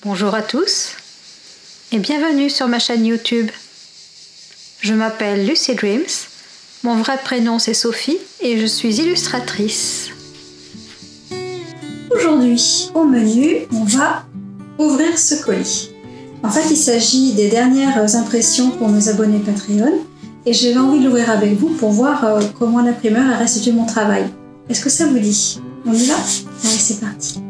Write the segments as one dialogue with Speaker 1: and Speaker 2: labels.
Speaker 1: Bonjour à tous et bienvenue sur ma chaîne YouTube. Je m'appelle Lucy Dreams, mon vrai prénom c'est Sophie et je suis illustratrice.
Speaker 2: Aujourd'hui, au menu, on va ouvrir ce colis. En fait, il s'agit des dernières impressions pour mes abonnés Patreon et j'avais envie de l'ouvrir avec vous pour voir comment l'imprimeur a restitué mon travail. Est-ce que ça vous dit? On y va? Allez, c'est parti.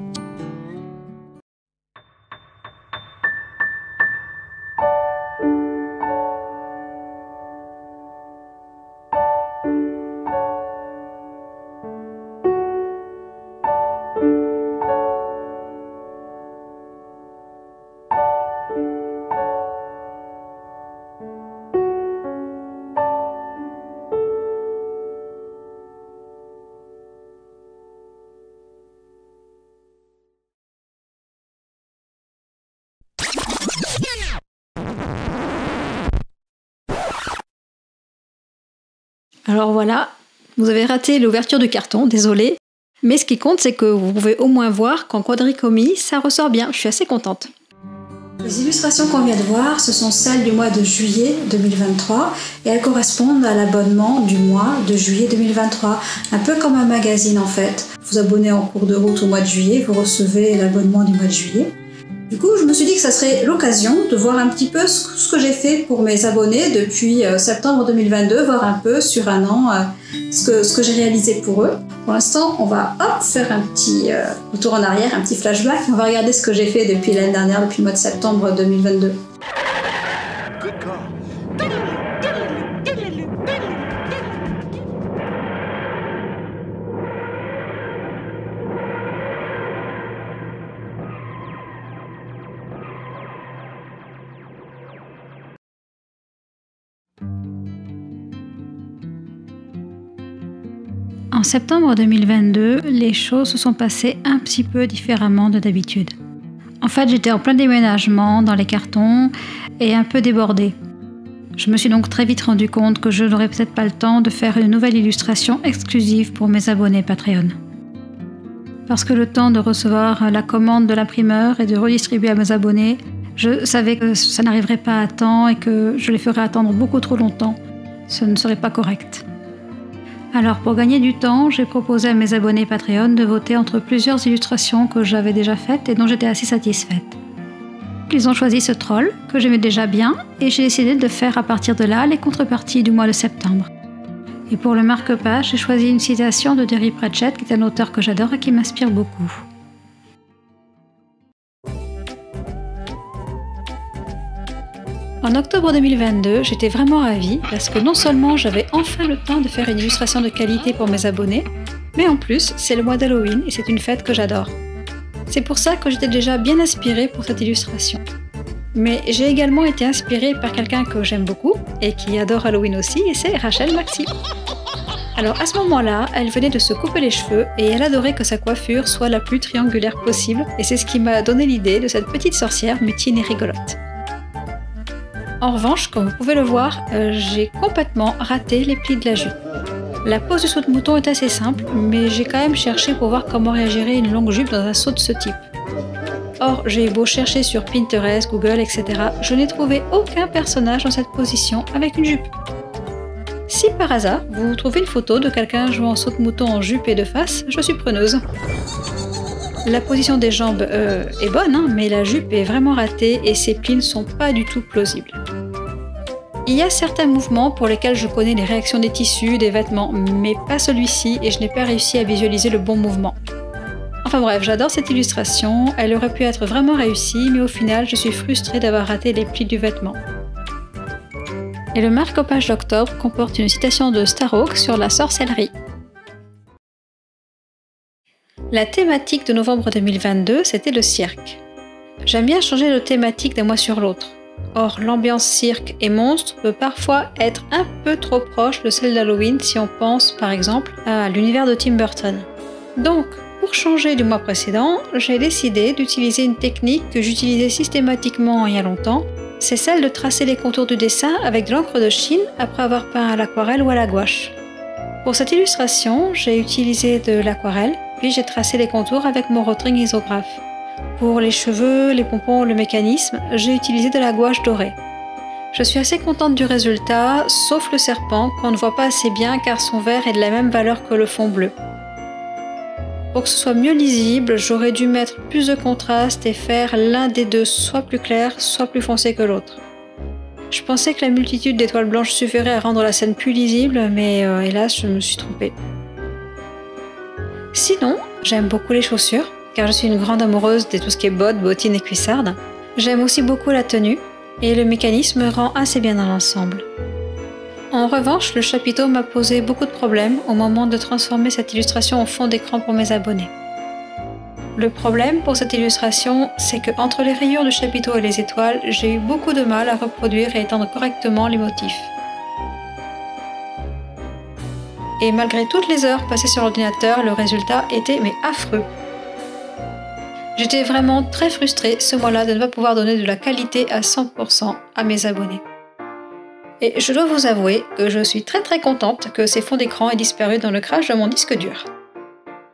Speaker 1: Alors voilà, vous avez raté l'ouverture du carton, désolé. Mais ce qui compte, c'est que vous pouvez au moins voir qu'en quadricomie, ça ressort bien. Je suis assez contente.
Speaker 2: Les illustrations qu'on vient de voir, ce sont celles du mois de juillet 2023 et elles correspondent à l'abonnement du mois de juillet 2023. Un peu comme un magazine en fait. Vous abonnez en cours de route au mois de juillet, vous recevez l'abonnement du mois de juillet. Du coup, je me suis dit que ça serait l'occasion de voir un petit peu ce que j'ai fait pour mes abonnés depuis septembre 2022, voir un peu sur un an ce que j'ai réalisé pour eux. Pour l'instant, on va faire un petit retour en arrière, un petit flashback. On va regarder ce que j'ai fait depuis l'année dernière, depuis le mois de septembre 2022.
Speaker 1: En septembre 2022, les choses se sont passées un petit peu différemment de d'habitude. En fait, j'étais en plein déménagement dans les cartons et un peu débordée. Je me suis donc très vite rendu compte que je n'aurais peut-être pas le temps de faire une nouvelle illustration exclusive pour mes abonnés Patreon. Parce que le temps de recevoir la commande de l'imprimeur et de redistribuer à mes abonnés, je savais que ça n'arriverait pas à temps et que je les ferais attendre beaucoup trop longtemps. Ce ne serait pas correct. Alors pour gagner du temps, j'ai proposé à mes abonnés Patreon de voter entre plusieurs illustrations que j'avais déjà faites et dont j'étais assez satisfaite. Ils ont choisi ce troll, que j'aimais déjà bien, et j'ai décidé de faire à partir de là les contreparties du mois de septembre. Et pour le marque-page, j'ai choisi une citation de Terry Pratchett, qui est un auteur que j'adore et qui m'inspire beaucoup. En octobre 2022, j'étais vraiment ravie parce que non seulement j'avais enfin le temps de faire une illustration de qualité pour mes abonnés, mais en plus, c'est le mois d'Halloween et c'est une fête que j'adore. C'est pour ça que j'étais déjà bien inspirée pour cette illustration. Mais j'ai également été inspirée par quelqu'un que j'aime beaucoup et qui adore Halloween aussi, et c'est Rachel Maxi. Alors à ce moment-là, elle venait de se couper les cheveux et elle adorait que sa coiffure soit la plus triangulaire possible, et c'est ce qui m'a donné l'idée de cette petite sorcière mutine et rigolote. En revanche, comme vous pouvez le voir, j'ai complètement raté les plis de la jupe. La pose du saut de mouton est assez simple, mais j'ai quand même cherché pour voir comment réagirait une longue jupe dans un saut de ce type. Or, j'ai beau chercher sur Pinterest, Google, etc., je n'ai trouvé aucun personnage dans cette position avec une jupe. Si par hasard, vous trouvez une photo de quelqu'un jouant au saut de mouton en jupe et de face, je suis preneuse. La position des jambes est bonne, mais la jupe est vraiment ratée et ses plis ne sont pas du tout plausibles. Il y a certains mouvements pour lesquels je connais les réactions des tissus, des vêtements, mais pas celui-ci et je n'ai pas réussi à visualiser le bon mouvement. Enfin bref, j'adore cette illustration, elle aurait pu être vraiment réussie, mais au final je suis frustrée d'avoir raté les plis du vêtement. Et le marque-page d'octobre comporte une citation de Starhawk sur la sorcellerie. La thématique de novembre 2022, c'était le cirque. J'aime bien changer de thématique d'un mois sur l'autre. Or, l'ambiance cirque et monstre peut parfois être un peu trop proche de celle d'Halloween si on pense par exemple à l'univers de Tim Burton. Donc, pour changer du mois précédent, j'ai décidé d'utiliser une technique que j'utilisais systématiquement il y a longtemps, c'est celle de tracer les contours du dessin avec de l'encre de Chine après avoir peint à l'aquarelle ou à la gouache. Pour cette illustration, j'ai utilisé de l'aquarelle, puis j'ai tracé les contours avec mon Rotring isographe. Pour les cheveux, les pompons, le mécanisme, j'ai utilisé de la gouache dorée. Je suis assez contente du résultat, sauf le serpent qu'on ne voit pas assez bien car son vert est de la même valeur que le fond bleu. Pour que ce soit mieux lisible, j'aurais dû mettre plus de contraste et faire l'un des deux soit plus clair, soit plus foncé que l'autre. Je pensais que la multitude d'étoiles blanches suffirait à rendre la scène plus lisible, mais hélas, je me suis trompée. Sinon, j'aime beaucoup les chaussures, car je suis une grande amoureuse de tout ce qui est bottes, bottines et cuissardes. J'aime aussi beaucoup la tenue, et le mécanisme rend assez bien dans l'ensemble. En revanche, le chapiteau m'a posé beaucoup de problèmes au moment de transformer cette illustration en fond d'écran pour mes abonnés. Le problème pour cette illustration, c'est que entre les rayures du chapiteau et les étoiles, j'ai eu beaucoup de mal à reproduire et étendre correctement les motifs. Et malgré toutes les heures passées sur l'ordinateur, le résultat était affreux. J'étais vraiment très frustrée ce mois-là de ne pas pouvoir donner de la qualité à 100% à mes abonnés. Et je dois vous avouer que je suis très contente que ces fonds d'écran aient disparu dans le crash de mon disque dur.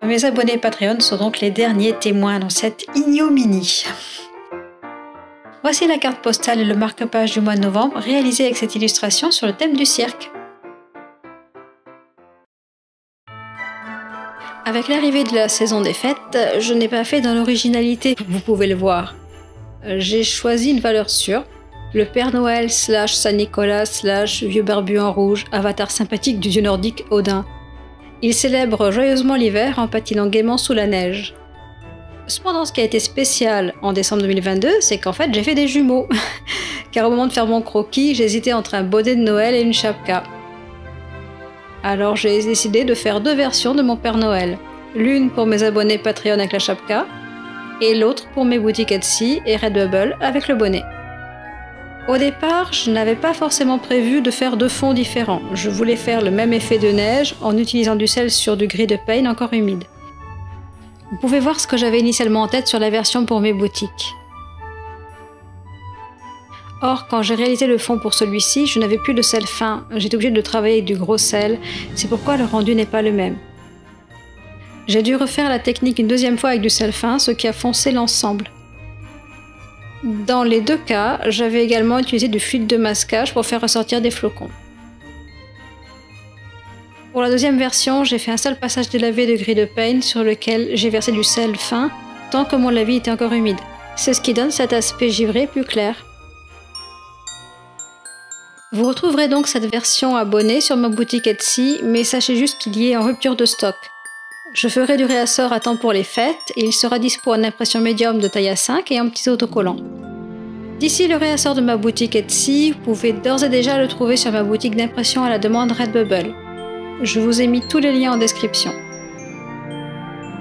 Speaker 1: Mes abonnés Patreon sont donc les derniers témoins dans cette ignominie. Voici la carte postale et le marque-page du mois de novembre réalisés avec cette illustration sur le thème du cirque. Avec l'arrivée de la saison des fêtes, je n'ai pas fait dans l'originalité, vous pouvez le voir. J'ai choisi une valeur sûre, le Père Noël / Saint-Nicolas / vieux barbu en rouge, avatar sympathique du dieu nordique Odin. Il célèbre joyeusement l'hiver en patinant gaiement sous la neige. Cependant, ce qui a été spécial en décembre 2022, c'est qu'en fait j'ai fait des jumeaux. Car au moment de faire mon croquis, j'hésitais entre un bonnet de Noël et une chapka. Alors j'ai décidé de faire deux versions de mon Père Noël. L'une pour mes abonnés Patreon avec la chapka, et l'autre pour mes boutiques Etsy et Redbubble avec le bonnet. Au départ, je n'avais pas forcément prévu de faire deux fonds différents. Je voulais faire le même effet de neige en utilisant du sel sur du gris de pain encore humide. Vous pouvez voir ce que j'avais initialement en tête sur la version pour mes boutiques. Or, quand j'ai réalisé le fond pour celui-ci, je n'avais plus de sel fin. J'étais obligée de travailler avec du gros sel, c'est pourquoi le rendu n'est pas le même. J'ai dû refaire la technique une deuxième fois avec du sel fin, ce qui a foncé l'ensemble. Dans les deux cas, j'avais également utilisé du fluide de masquage pour faire ressortir des flocons. Pour la deuxième version, j'ai fait un seul passage délavé de gris de pain sur lequel j'ai versé du sel fin tant que mon lavis était encore humide. C'est ce qui donne cet aspect givré plus clair. Vous retrouverez donc cette version abonnée sur ma boutique Etsy, mais sachez juste qu'il y est en rupture de stock. Je ferai du réassort à temps pour les fêtes et il sera dispo en impression médium de taille A5 et en petits autocollants. D'ici le réassort de ma boutique Etsy, vous pouvez d'ores et déjà le trouver sur ma boutique d'impression à la demande Redbubble. Je vous ai mis tous les liens en description.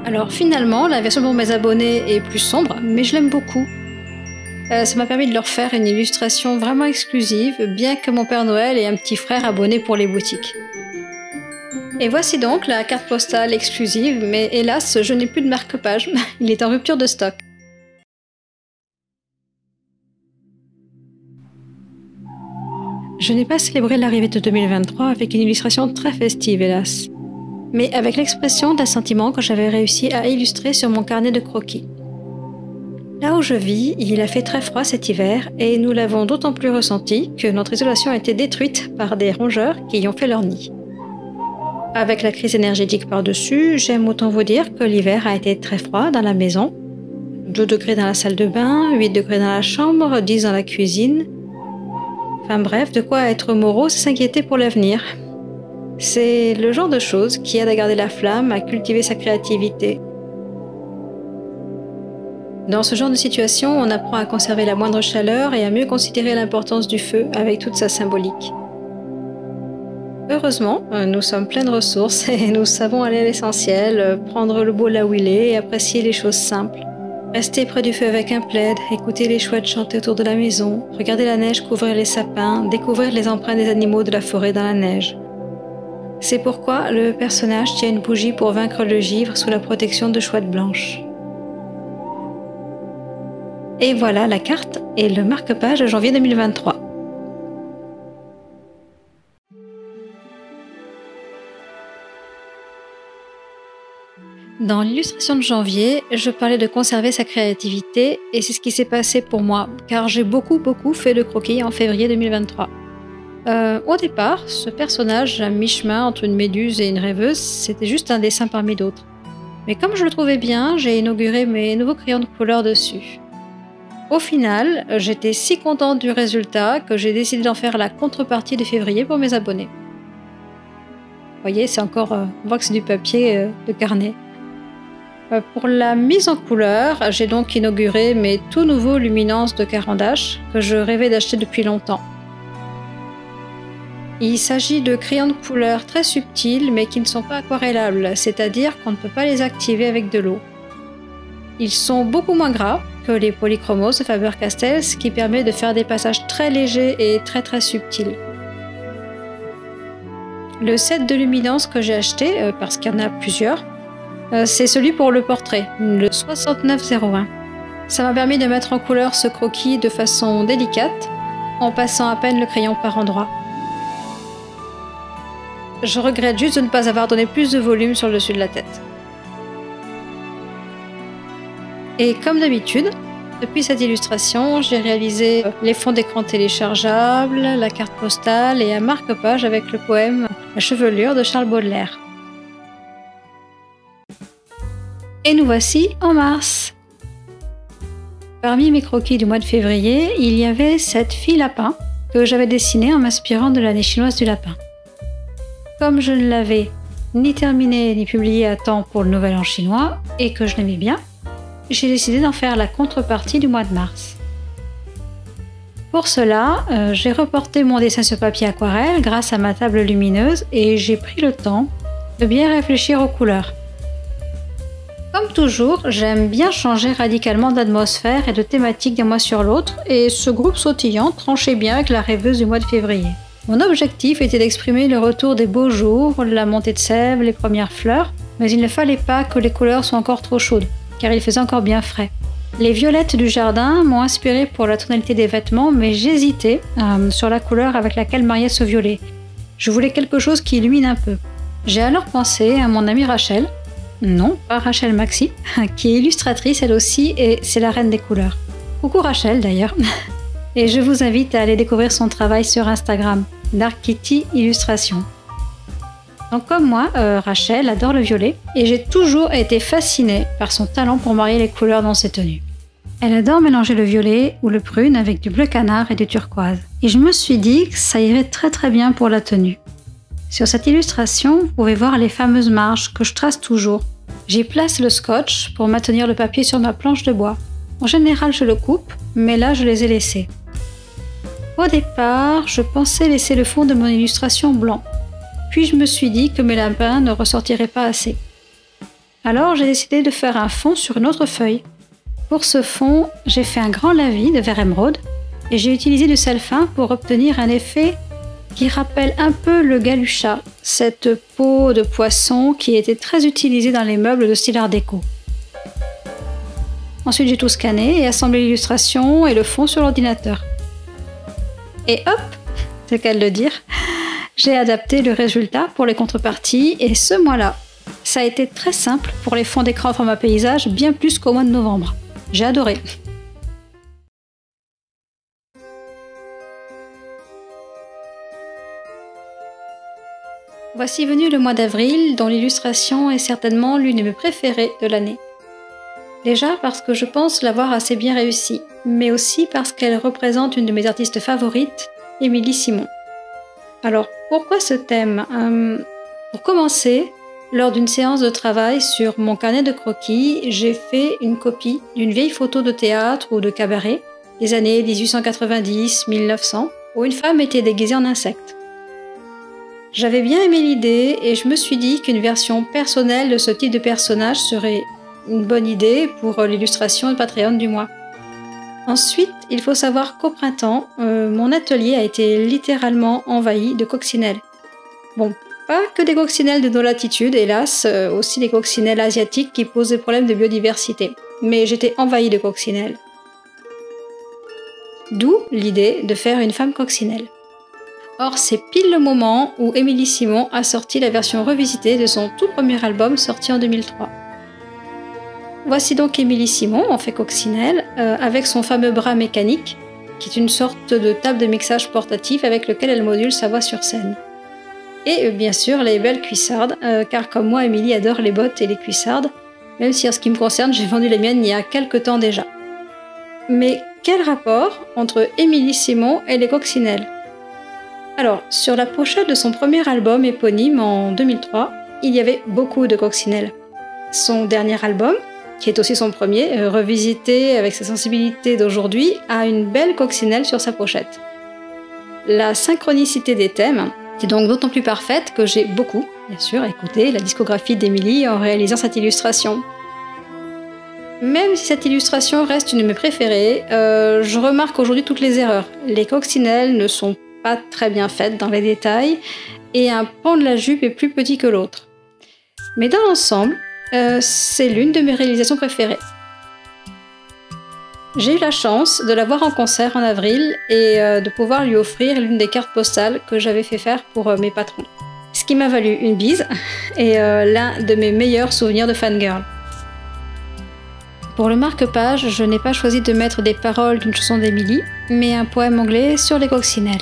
Speaker 1: Alors finalement, la version pour mes abonnés est plus sombre, mais je l'aime beaucoup. Ça m'a permis de leur faire une illustration vraiment exclusive, bien que mon Père Noël ait un petit frère abonné pour les boutiques. Et voici donc la carte postale exclusive, mais hélas, je n'ai plus de marque-page, il est en rupture de stock. Je n'ai pas célébré l'arrivée de 2023 avec une illustration très festive, hélas, mais avec l'expression d'un sentiment que j'avais réussi à illustrer sur mon carnet de croquis. Là où je vis, il a fait très froid cet hiver et nous l'avons d'autant plus ressenti que notre isolation a été détruite par des rongeurs qui y ont fait leur nid. Avec la crise énergétique par-dessus, j'aime autant vous dire que l'hiver a été très froid dans la maison. 2 degrés dans la salle de bain, 8 degrés dans la chambre, 10 dans la cuisine. Enfin bref, de quoi être morose et s'inquiéter pour l'avenir. C'est le genre de choses qui aide à garder la flamme, à cultiver sa créativité. Dans ce genre de situation, on apprend à conserver la moindre chaleur et à mieux considérer l'importance du feu avec toute sa symbolique. Heureusement, nous sommes pleins de ressources et nous savons aller à l'essentiel, prendre le beau là où il est et apprécier les choses simples. Rester près du feu avec un plaid, écouter les chouettes chanter autour de la maison, regarder la neige couvrir les sapins, découvrir les empreintes des animaux de la forêt dans la neige. C'est pourquoi le personnage tient une bougie pour vaincre le givre sous la protection de chouettes blanches. Et voilà la carte et le marque-page de janvier 2023. Dans l'illustration de janvier, je parlais de conserver sa créativité et c'est ce qui s'est passé pour moi, car j'ai beaucoup fait de croquis en février 2023. Au départ, ce personnage à mi-chemin entre une méduse et une rêveuse, c'était juste un dessin parmi d'autres. Mais comme je le trouvais bien, j'ai inauguré mes nouveaux crayons de couleur dessus. Au final, j'étais si contente du résultat que j'ai décidé d'en faire la contrepartie de février pour mes abonnés. Vous voyez, c'est encore, on voit que c'est du papier de carnet. Pour la mise en couleur, j'ai donc inauguré mes tout nouveaux luminances de Caran d'Ache que je rêvais d'acheter depuis longtemps. Il s'agit de crayons de couleur très subtils mais qui ne sont pas aquarellables, c'est-à-dire qu'on ne peut pas les activer avec de l'eau. Ils sont beaucoup moins gras que les polychromos de Faber-Castell, ce qui permet de faire des passages très légers et très subtils. Le set de luminance que j'ai acheté, parce qu'il y en a plusieurs, c'est celui pour le portrait, le 6901. Ça m'a permis de mettre en couleur ce croquis de façon délicate, en passant à peine le crayon par endroits. Je regrette juste de ne pas avoir donné plus de volume sur le dessus de la tête. Et comme d'habitude, depuis cette illustration, j'ai réalisé les fonds d'écran téléchargeables, la carte postale et un marque-page avec le poème La chevelure de Charles Baudelaire. Et nous voici en mars. Parmi mes croquis du mois de février, il y avait cette fille lapin que j'avais dessinée en m'inspirant de l'année chinoise du lapin. Comme je ne l'avais ni terminé ni publié à temps pour le Nouvel An chinois et que je l'aimais bien, j'ai décidé d'en faire la contrepartie du mois de mars. Pour cela, j'ai reporté mon dessin sur papier aquarelle grâce à ma table lumineuse et j'ai pris le temps de bien réfléchir aux couleurs. Comme toujours, j'aime bien changer radicalement d'atmosphère et de thématique d'un mois sur l'autre et ce groupe sautillant tranchait bien avec la rêveuse du mois de février. Mon objectif était d'exprimer le retour des beaux jours, la montée de sève, les premières fleurs, mais il ne fallait pas que les couleurs soient encore trop chaudes, car il faisait encore bien frais. Les violettes du jardin m'ont inspiré pour la tonalité des vêtements, mais j'hésitais sur la couleur avec laquelle marier ce violet. Je voulais quelque chose qui illumine un peu. J'ai alors pensé à mon amie Rachel, non, pas Rachel Maxi, qui est illustratrice elle aussi et c'est la reine des couleurs. Coucou Rachel d'ailleurs. Et je vous invite à aller découvrir son travail sur Instagram, Dark Kitty Illustration. Donc comme moi, Rachel adore le violet et j'ai toujours été fascinée par son talent pour marier les couleurs dans ses tenues. Elle adore mélanger le violet ou le prune avec du bleu canard et du turquoise. Et je me suis dit que ça irait très bien pour la tenue. Sur cette illustration, vous pouvez voir les fameuses marges que je trace toujours. J'y place le scotch pour maintenir le papier sur ma planche de bois. En général, je le coupe, mais là, je les ai laissés. Au départ, je pensais laisser le fond de mon illustration blanc. Puis je me suis dit que mes lapins ne ressortiraient pas assez. Alors j'ai décidé de faire un fond sur une autre feuille. Pour ce fond, j'ai fait un grand lavis de vert émeraude et j'ai utilisé du sel fin pour obtenir un effet qui rappelle un peu le galucha, cette peau de poisson qui était très utilisée dans les meubles de style art déco. Ensuite j'ai tout scanné et assemblé l'illustration et le fond sur l'ordinateur. Et hop, c'est le cas de le dire, j'ai adapté le résultat pour les contreparties et ce mois-là, ça a été très simple pour les fonds d'écran en format paysage, bien plus qu'au mois de novembre. J'ai adoré. Voici venu le mois d'avril, dont l'illustration est certainement l'une de mes préférées de l'année. Déjà parce que je pense l'avoir assez bien réussi, mais aussi parce qu'elle représente une de mes artistes favorites, Émilie Simon. Alors, pourquoi ce thème ? Pour commencer, lors d'une séance de travail sur mon carnet de croquis, j'ai fait une copie d'une vieille photo de théâtre ou de cabaret des années 1890-1900, où une femme était déguisée en insecte. J'avais bien aimé l'idée et je me suis dit qu'une version personnelle de ce type de personnage serait une bonne idée pour l'illustration de Patreon du mois. Ensuite, il faut savoir qu'au printemps, mon atelier a été littéralement envahi de coccinelles. Bon, pas que des coccinelles de nos latitudes, hélas, aussi des coccinelles asiatiques qui posent des problèmes de biodiversité. Mais j'étais envahie de coccinelles. D'où l'idée de faire une femme coccinelle. Or, c'est pile le moment où Émilie Simon a sorti la version revisitée de son tout premier album sorti en 2003. Voici donc Émilie Simon, en fait coccinelle, avec son fameux bras mécanique, qui est une sorte de table de mixage portatif avec lequel elle module sa voix sur scène. Et bien sûr, les belles cuissardes, car comme moi, Émilie adore les bottes et les cuissardes, même si en ce qui me concerne, j'ai vendu les miennes il y a quelques temps déjà. Mais quel rapport entre Émilie Simon et les coccinelles? Alors, sur la pochette de son premier album éponyme en 2003, il y avait beaucoup de coccinelles. Son dernier album, qui est aussi son premier, revisité avec ses sensibilités d'aujourd'hui, a une belle coccinelle sur sa pochette. La synchronicité des thèmes est donc d'autant plus parfaite que j'ai beaucoup, bien sûr, écouté la discographie d'Émilie en réalisant cette illustration. Même si cette illustration reste une de mes préférées, je remarque aujourd'hui toutes les erreurs. Les coccinelles ne sont pas très bien faites dans les détails et un pan de la jupe est plus petit que l'autre. Mais dans l'ensemble, c'est l'une de mes réalisations préférées. J'ai eu la chance de la voir en concert en avril et de pouvoir lui offrir l'une des cartes postales que j'avais fait faire pour mes patrons. Ce qui m'a valu une bise et l'un de mes meilleurs souvenirs de fangirl. Pour le marque-page, je n'ai pas choisi de mettre des paroles d'une chanson d'Émilie, mais un poème anglais sur les coccinelles.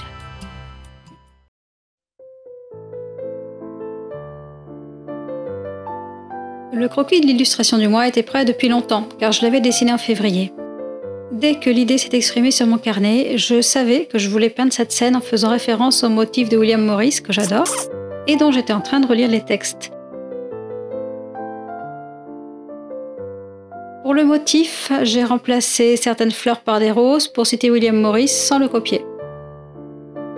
Speaker 1: Le croquis de l'illustration du mois était prêt depuis longtemps, car je l'avais dessiné en février. Dès que l'idée s'est exprimée sur mon carnet, je savais que je voulais peindre cette scène en faisant référence au motif de William Morris, que j'adore, et dont j'étais en train de relire les textes. Pour le motif, j'ai remplacé certaines fleurs par des roses pour citer William Morris sans le copier.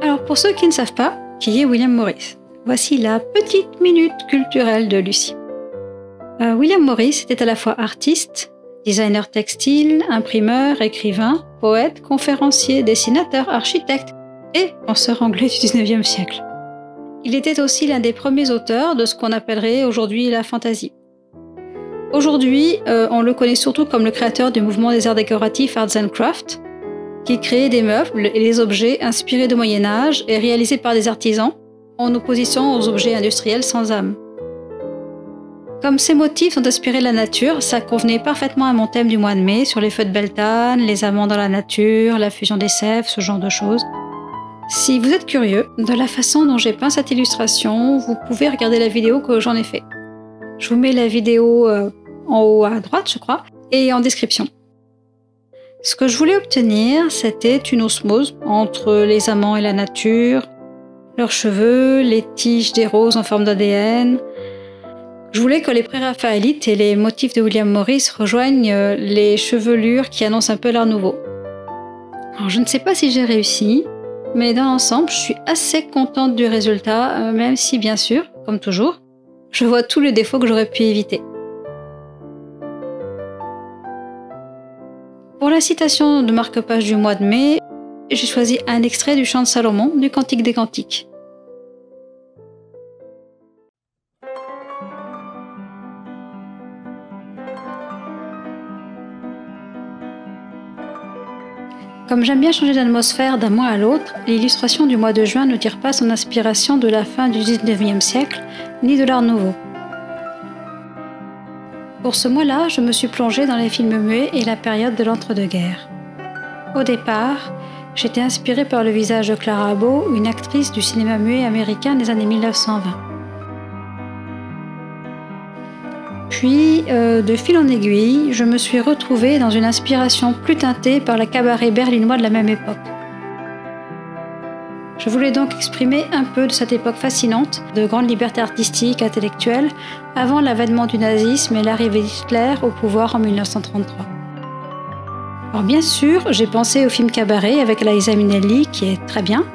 Speaker 1: Alors pour ceux qui ne savent pas qui est William Morris, voici la petite minute culturelle de Lucie. William Morris était à la fois artiste, designer textile, imprimeur, écrivain, poète, conférencier, dessinateur, architecte et penseur anglais du XIXe siècle. Il était aussi l'un des premiers auteurs de ce qu'on appellerait aujourd'hui la fantasy. Aujourd'hui, on le connaît surtout comme le créateur du mouvement des arts décoratifs Arts and Crafts, qui créait des meubles et des objets inspirés du Moyen-Âge et réalisés par des artisans, en opposition aux objets industriels sans âme. Comme ces motifs sont inspirés de la nature, ça convenait parfaitement à mon thème du mois de mai sur les feux de Beltane, les amants dans la nature, la fusion des sèves, ce genre de choses. Si vous êtes curieux de la façon dont j'ai peint cette illustration, vous pouvez regarder la vidéo que j'en ai fait. Je vous mets la vidéo en haut à droite, je crois, et en description. Ce que je voulais obtenir, c'était une osmose entre les amants et la nature, leurs cheveux, les tiges des roses en forme d'ADN. Je voulais que les préraphaélites et les motifs de William Morris rejoignent les chevelures qui annoncent un peu l'art nouveau. Alors, je ne sais pas si j'ai réussi, mais dans l'ensemble, je suis assez contente du résultat, même si, bien sûr, comme toujours, je vois tous les défauts que j'aurais pu éviter. Pour la citation de marque-page du mois de mai, j'ai choisi un extrait du chant de Salomon du Cantique des Cantiques. Comme j'aime bien changer d'atmosphère d'un mois à l'autre, l'illustration du mois de juin ne tire pas son inspiration de la fin du XIXe siècle, ni de l'art nouveau. Pour ce mois-là, je me suis plongée dans les films muets et la période de l'entre-deux-guerres. Au départ, j'étais inspirée par le visage de Clara Bow, une actrice du cinéma muet américain des années 1920. Puis, de fil en aiguille, je me suis retrouvée dans une inspiration plus teintée par le cabaret berlinois de la même époque. Je voulais donc exprimer un peu de cette époque fascinante, de grande liberté artistique, intellectuelle, avant l'avènement du nazisme et l'arrivée d'Hitler au pouvoir en 1933. Alors bien sûr, j'ai pensé au film Cabaret avec Liza Minnelli, qui est très bien,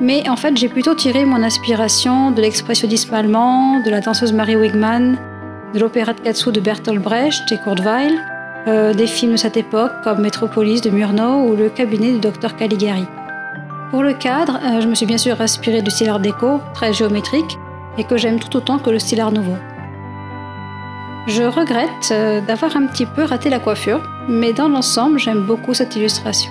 Speaker 1: mais en fait j'ai plutôt tiré mon inspiration de l'expressionnisme allemand, de la danseuse Marie Wigman, de l'opéra de Katsu de Bertolt Brecht et Kurt Weill, des films de cette époque comme Metropolis de Murnau ou Le cabinet du docteur Caligari. Pour le cadre, je me suis bien sûr inspirée du style art déco, très géométrique, et que j'aime tout autant que le style art nouveau. Je regrette d'avoir un petit peu raté la coiffure, mais dans l'ensemble, j'aime beaucoup cette illustration.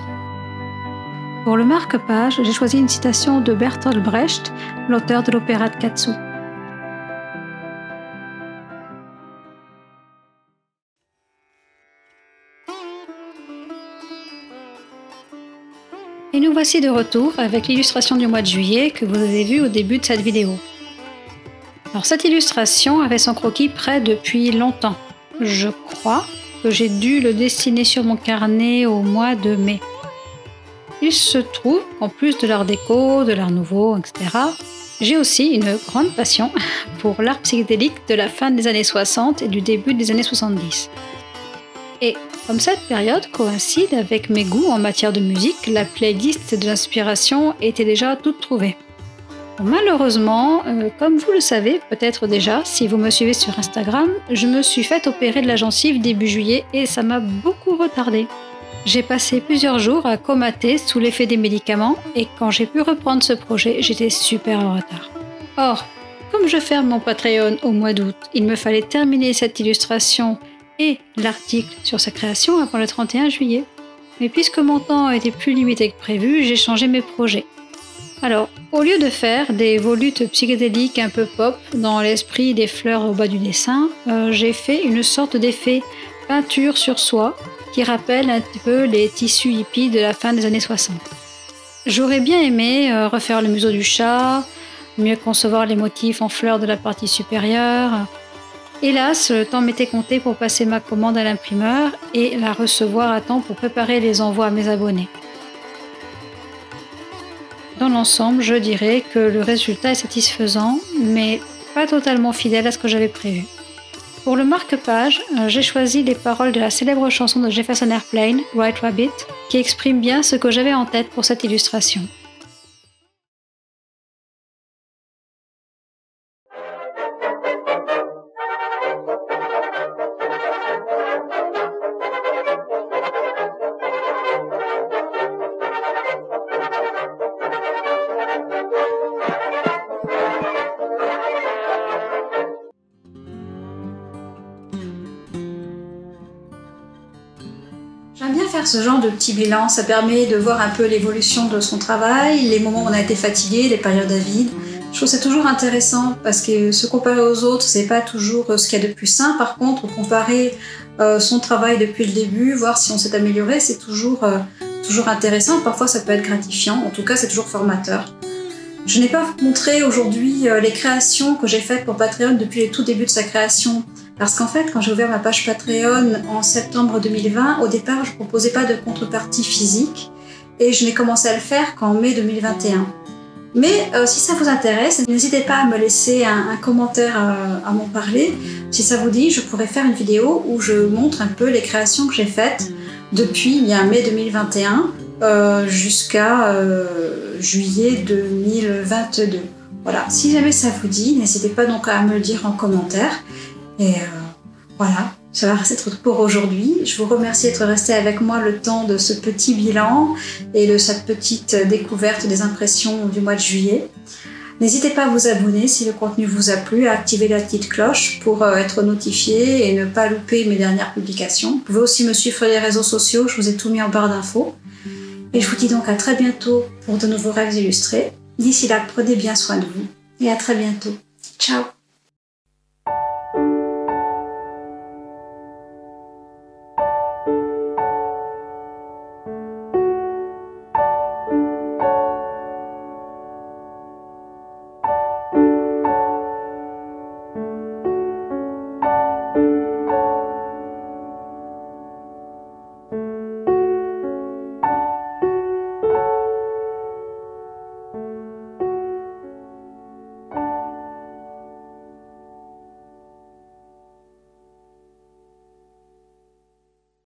Speaker 1: Pour le marque-page, j'ai choisi une citation de Bertolt Brecht, l'auteur de l'opéra de Katsu. Et nous voici de retour avec l'illustration du mois de juillet que vous avez vue au début de cette vidéo. Alors cette illustration avait son croquis prêt depuis longtemps. Je crois que j'ai dû le dessiner sur mon carnet au mois de mai. Il se trouve qu'en plus de l'art déco, de l'art nouveau, etc., j'ai aussi une grande passion pour l'art psychédélique de la fin des années 60 et du début des années 70. Et comme cette période coïncide avec mes goûts en matière de musique, la playlist de l'inspiration était déjà toute trouvée. Malheureusement, comme vous le savez peut-être déjà, si vous me suivez sur Instagram, je me suis fait opérer de la gencive début juillet et ça m'a beaucoup retardée. J'ai passé plusieurs jours à comater sous l'effet des médicaments et quand j'ai pu reprendre ce projet, j'étais super en retard. Or, comme je ferme mon Patreon au mois d'août, il me fallait terminer cette illustration et l'article sur sa création avant le 31 juillet. Mais puisque mon temps était plus limité que prévu, j'ai changé mes projets. Alors, au lieu de faire des volutes psychédéliques un peu pop dans l'esprit des fleurs au bas du dessin, j'ai fait une sorte d'effet peinture sur soie qui rappelle un petit peu les tissus hippies de la fin des années 60. J'aurais bien aimé refaire le museau du chat, mieux concevoir les motifs en fleurs de la partie supérieure. Hélas, le temps m'était compté pour passer ma commande à l'imprimeur et la recevoir à temps pour préparer les envois à mes abonnés. Dans l'ensemble, je dirais que le résultat est satisfaisant, mais pas totalement fidèle à ce que j'avais prévu. Pour le marque-page, j'ai choisi les paroles de la célèbre chanson de Jefferson Airplane, White Rabbit, qui exprime bien ce que j'avais en tête pour cette illustration.
Speaker 2: J'aime bien faire ce genre de petit bilan, ça permet de voir un peu l'évolution de son travail, les moments où on a été fatigué, les périodes à vide. Je trouve que c'est toujours intéressant parce que se comparer aux autres, c'est pas toujours ce qu'il y a de plus sain. Par contre, comparer son travail depuis le début, voir si on s'est amélioré, c'est toujours intéressant. Parfois, ça peut être gratifiant. En tout cas, c'est toujours formateur. Je n'ai pas montré aujourd'hui les créations que j'ai faites pour Patreon depuis le tout début de sa création. Parce qu'en fait, quand j'ai ouvert ma page Patreon en septembre 2020, au départ, je ne proposais pas de contrepartie physique et je n'ai commencé à le faire qu'en mai 2021. Mais si ça vous intéresse, n'hésitez pas à me laisser un commentaire à m'en parler. Si ça vous dit, je pourrais faire une vidéo où je montre un peu les créations que j'ai faites depuis mai 2021 jusqu'à juillet 2022. Voilà, si jamais ça vous dit, n'hésitez pas donc à me le dire en commentaire. Et voilà, ça va rester tout pour aujourd'hui. Je vous remercie d'être resté avec moi le temps de ce petit bilan et de cette petite découverte des impressions du mois de juillet. N'hésitez pas à vous abonner si le contenu vous a plu, à activer la petite cloche pour être notifié et ne pas louper mes dernières publications. Vous pouvez aussi me suivre sur les réseaux sociaux, je vous ai tout mis en barre d'infos. Et je vous dis donc à très bientôt pour de nouveaux rêves illustrés. D'ici là, prenez bien soin de vous et à très bientôt. Ciao!